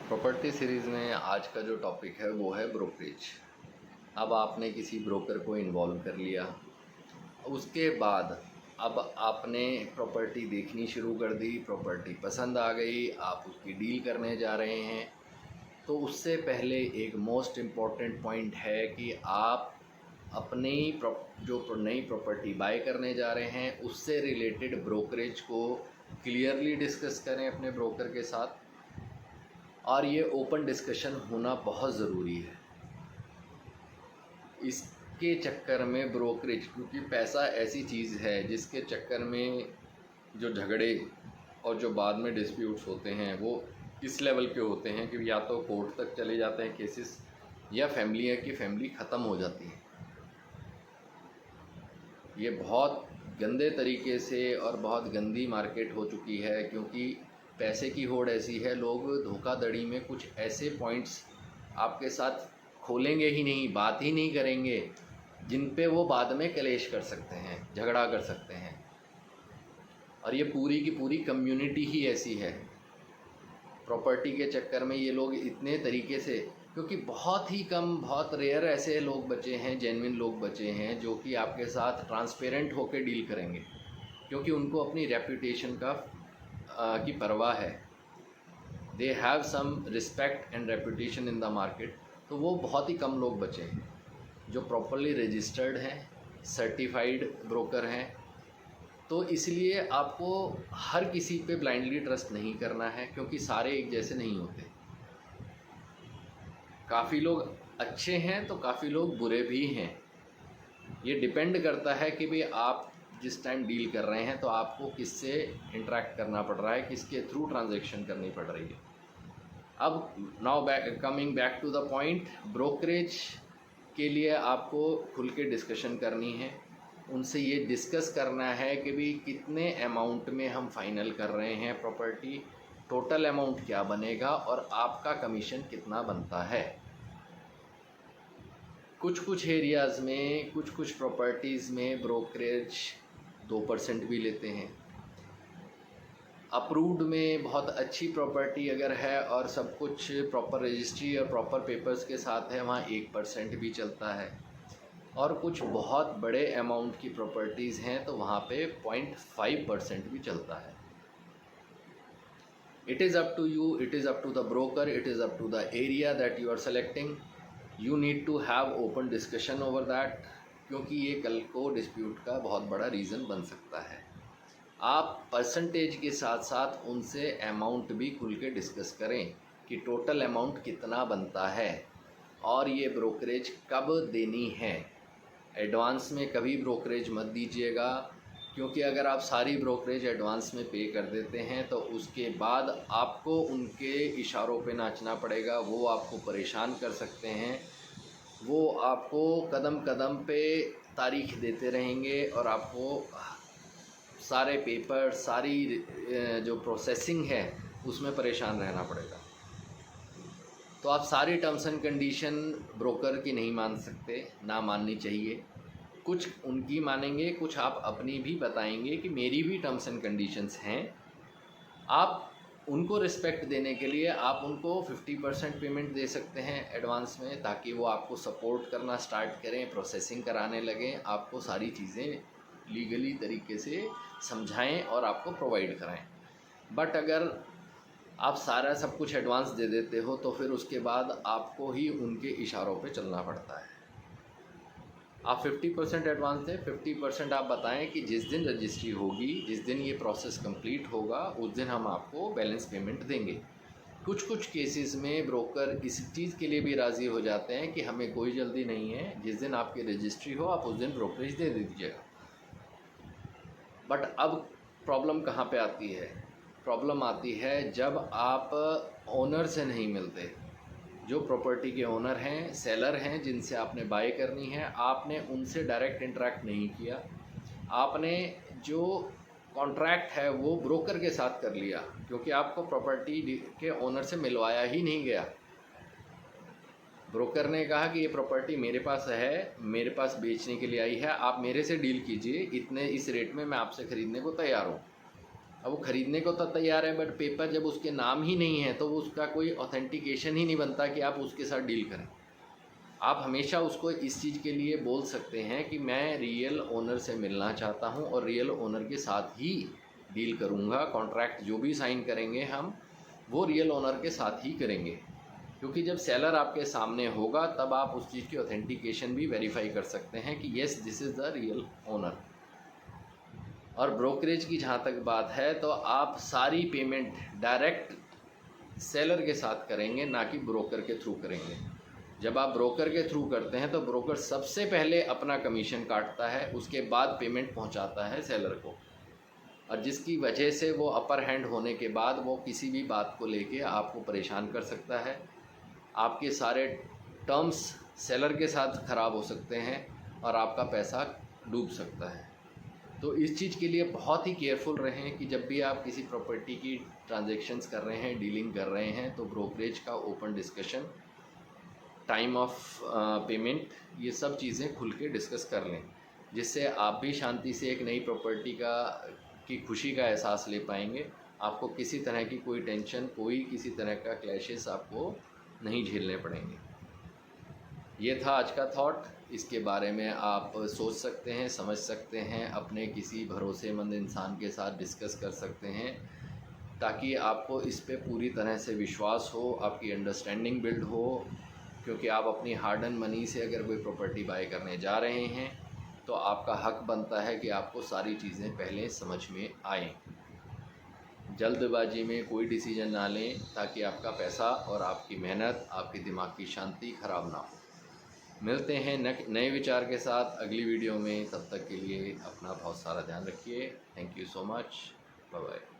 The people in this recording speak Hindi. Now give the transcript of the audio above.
प्रॉपर्टी सीरीज़ में आज का जो टॉपिक है वो है ब्रोकरेज। अब आपने किसी ब्रोकर को इन्वॉल्व कर लिया, उसके बाद अब आपने प्रॉपर्टी देखनी शुरू कर दी, प्रॉपर्टी पसंद आ गई, आप उसकी डील करने जा रहे हैं। तो उससे पहले एक मोस्ट इम्पॉर्टेंट पॉइंट है कि आप अपनी जो नई प्रॉपर्टी बाय करने जा रहे हैं उससे रिलेटेड ब्रोकरेज को क्लियरली डिस्कस करें अपने ब्रोकर के साथ, और ये ओपन डिस्कशन होना बहुत ज़रूरी है। इसके चक्कर में ब्रोकरेज, क्योंकि पैसा ऐसी चीज़ है जिसके चक्कर में जो झगड़े और जो बाद में डिस्प्यूट्स होते हैं वो इस लेवल के होते हैं कि या तो कोर्ट तक चले जाते हैं केसेस, या फैमिली ख़त्म हो जाती है। ये बहुत गंदे तरीके से और बहुत गंदी मार्केट हो चुकी है, क्योंकि पैसे की होड़ ऐसी है, लोग धोखाधड़ी में कुछ ऐसे पॉइंट्स आपके साथ खोलेंगे ही नहीं, बात ही नहीं करेंगे, जिन पे वो बाद में कलेश कर सकते हैं, झगड़ा कर सकते हैं। और ये पूरी की पूरी कम्युनिटी ही ऐसी है। प्रॉपर्टी के चक्कर में ये लोग इतने तरीके से, क्योंकि बहुत ही कम, बहुत रेयर ऐसे लोग बचे हैं, जेन्युइन लोग बचे हैं जो कि आपके साथ ट्रांसपेरेंट होकर डील करेंगे, क्योंकि उनको अपनी रेपुटेशन की परवाह है। They have some respect and reputation in the market. तो वो बहुत ही कम लोग बचे हैं जो प्रॉपरली रजिस्टर्ड हैं, सर्टिफाइड ब्रोकर हैं। तो इसलिए आपको हर किसी पे ब्लाइंडली ट्रस्ट नहीं करना है, क्योंकि सारे एक जैसे नहीं होते। काफ़ी लोग अच्छे हैं तो काफ़ी लोग बुरे भी हैं। ये डिपेंड करता है कि भाई आप जिस टाइम डील कर रहे हैं तो आपको किससे इंटरेक्ट करना पड़ रहा है, किसके थ्रू ट्रांजैक्शन करनी पड़ रही है। अब now coming back to the point, brokerage के लिए आपको खुल के डिस्कशन करनी है। उनसे ये डिस्कस करना है कि भाई कितने अमाउंट में हम फाइनल कर रहे हैं प्रॉपर्टी, टोटल अमाउंट क्या बनेगा और आपका कमीशन कितना बनता है। कुछ एरियाज़ में, कुछ प्रॉपर्टीज़ में ब्रोकरेज 2% भी लेते हैं। अप्रूव्ड में बहुत अच्छी प्रॉपर्टी अगर है और सब कुछ प्रॉपर रजिस्ट्री और प्रॉपर पेपर्स के साथ है, वहाँ 1% भी चलता है। और कुछ बहुत बड़े अमाउंट की प्रॉपर्टीज़ हैं तो वहाँ पे 0.5% भी चलता है। It is up to you, it is up to the broker, it is up to the area that you are selecting. You need to have open discussion over that, क्योंकि ये कल को डिस्प्यूट का बहुत बड़ा रीज़न बन सकता है। आप परसेंटेज के साथ साथ उनसे अमाउंट भी खुल के डिस्कस करें कि टोटल अमाउंट कितना बनता है और ये ब्रोकरेज कब देनी है। एडवांस में कभी ब्रोकरेज मत दीजिएगा, क्योंकि अगर आप सारी ब्रोकरेज एडवांस में पे कर देते हैं तो उसके बाद आपको उनके इशारों पे नाचना पड़ेगा। वो आपको परेशान कर सकते हैं, वो आपको कदम कदम पे तारीख देते रहेंगे और आपको सारे पेपर, सारी जो प्रोसेसिंग है उसमें परेशान रहना पड़ेगा। तो आप सारी टर्म्स एंड कंडीशन ब्रोकर की नहीं मान सकते, ना माननी चाहिए। कुछ उनकी मानेंगे, कुछ आप अपनी भी बताएंगे कि मेरी भी टर्म्स एंड कंडीशंस हैं। आप उनको रिस्पेक्ट देने के लिए आप उनको 50% पेमेंट दे सकते हैं एडवांस में, ताकि वो आपको सपोर्ट करना स्टार्ट करें, प्रोसेसिंग कराने लगें, आपको सारी चीज़ें लीगली तरीके से समझाएं और आपको प्रोवाइड कराएं। बट अगर आप सारा सब कुछ एडवांस दे देते हो तो फिर उसके बाद आपको ही उनके इशारों पे चलना पड़ता है। आप 50% एडवांस दें, 50% आप बताएं कि जिस दिन रजिस्ट्री होगी, जिस दिन ये प्रोसेस कंप्लीट होगा, उस दिन हम आपको बैलेंस पेमेंट देंगे। कुछ केसेस में ब्रोकर इस चीज़ के लिए भी राज़ी हो जाते हैं कि हमें कोई जल्दी नहीं है, जिस दिन आपकी रजिस्ट्री हो आप उस दिन ब्रोकरेज दे दीजिएगा। बट अब प्रॉब्लम कहाँ पे आती है? प्रॉब्लम आती है जब आप ओनर से नहीं मिलते। जो प्रॉपर्टी के ओनर हैं, सेलर हैं, जिनसे आपने बाय करनी है, आपने उनसे डायरेक्ट इंटरेक्ट नहीं किया। आपने जो कॉन्ट्रैक्ट है वो ब्रोकर के साथ कर लिया, क्योंकि आपको प्रॉपर्टी के ओनर से मिलवाया ही नहीं गया। ब्रोकर ने कहा कि ये प्रॉपर्टी मेरे पास है, मेरे पास बेचने के लिए आई है, आप मेरे से डील कीजिए, इतने इस रेट में मैं आपसे ख़रीदने को तैयार हूँ। अब वो ख़रीदने को तो तैयार है, बट पेपर जब उसके नाम ही नहीं है तो वो उसका कोई ऑथेंटिकेशन ही नहीं बनता कि आप उसके साथ डील करें। आप हमेशा उसको इस चीज़ के लिए बोल सकते हैं कि मैं रियल ओनर से मिलना चाहता हूं और रियल ओनर के साथ ही डील करूंगा। कॉन्ट्रैक्ट जो भी साइन करेंगे हम वो रियल ओनर के साथ ही करेंगे, क्योंकि जब सेलर आपके सामने होगा तब आप उस चीज़ की ऑथेंटिकेशन भी वेरीफाई कर सकते हैं कि yes this is the real owner. और ब्रोकरेज की जहाँ तक बात है तो आप सारी पेमेंट डायरेक्ट सेलर के साथ करेंगे, ना कि ब्रोकर के थ्रू करेंगे। जब आप ब्रोकर के थ्रू करते हैं तो ब्रोकर सबसे पहले अपना कमीशन काटता है, उसके बाद पेमेंट पहुंचाता है सेलर को, और जिसकी वजह से वो अपर हैंड होने के बाद वो किसी भी बात को लेके आपको परेशान कर सकता है। आपके सारे टर्म्स सेलर के साथ ख़राब हो सकते हैं और आपका पैसा डूब सकता है। तो इस चीज़ के लिए बहुत ही केयरफुल रहें कि जब भी आप किसी प्रॉपर्टी की ट्रांजैक्शंस कर रहे हैं, डीलिंग कर रहे हैं, तो ब्रोकरेज का open discussion, time of payment, ये सब चीज़ें खुल के डिस्कस कर लें, जिससे आप भी शांति से एक नई प्रॉपर्टी की खुशी का एहसास ले पाएंगे। आपको किसी तरह की कोई टेंशन, कोई किसी तरह का क्लैशेस आपको नहीं झेलने पड़ेंगे। ये था आज का थॉट। इसके बारे में आप सोच सकते हैं, समझ सकते हैं, अपने किसी भरोसेमंद इंसान के साथ डिस्कस कर सकते हैं, ताकि आपको इस पे पूरी तरह से विश्वास हो, आपकी अंडरस्टैंडिंग बिल्ड हो। क्योंकि आप अपनी हार्ड एंड मनी से अगर कोई प्रॉपर्टी बाय करने जा रहे हैं तो आपका हक बनता है कि आपको सारी चीज़ें पहले समझ में आएँ। जल्दबाजी में कोई डिसीजन ना लें, ताकि आपका पैसा और आपकी मेहनत, आपकी दिमाग की शांति ख़राब ना हो। मिलते हैं नए विचार के साथ अगली वीडियो में। तब तक के लिए अपना बहुत सारा ध्यान रखिए। Thank you so much. Bye bye.